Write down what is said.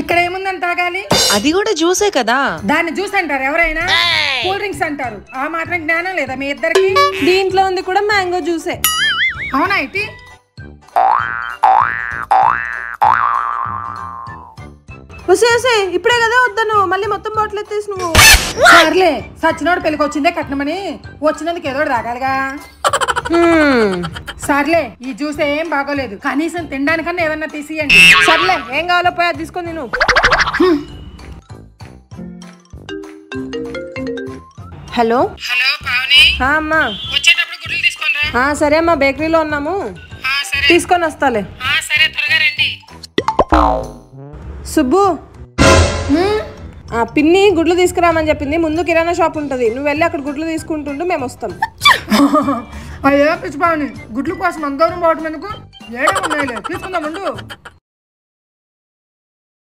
ఇక్కడ ఏముందని తాగాలి? అది కూడా జ్యూసే కదా. దాన్ని జ్యూస్ అంటారు ఎవరైనా? కూల్ డ్రింక్స్ అంటారు. ఆ మాత్రం జ్ఞానం లేదా మీ ఇద్దరికి? దీంట్లో ఉంది కూడా మ్యాంగో జ్యూసే. అవునా? ఇటీ వసే ఇప్పుడే కదా వద్దాను, మళ్ళీ మొత్తం బాటిల్ ఎత్తేసి నువ్వు. సర్లే, సచ్చినోడు పెళ్ళికి వచ్చిందే కట్నమని వచ్చినందుకు ఏదో తాగాలిగా. సర్లే, ఈ జ్యూస్ ఏం బాగోలేదు, కనీసం తినడానికన్నా ఏదన్నా తీసియండి. సర్లే, ఏం కావాలో పోయా తీసుకొని నేను. హలో హలో పావని, అమ్మా. వచ్చేటప్పుడు గుడ్లు తీసుకొనిరా. సరే అమ్మా, బేకరీలో ఉన్నాము, తీసుకొని వస్తాలే. సరే, త్వరగా రండి. సుబ్బు, పిన్ని గుడ్లు తీసుకురామని చెప్పింది. ముందు కిరాణా షాప్ ఉంటుంది, నువ్వు వెళ్ళి అక్కడ గుడ్లు తీసుకుంటుండు, మేము వస్తాం. అయ్యో పిచ్చి పావని, గుడ్ల కోసం అందరం పోవటం ఎందుకు? ఏడే ఉన్నాయిలే, తీసుకుందాం ఉండు.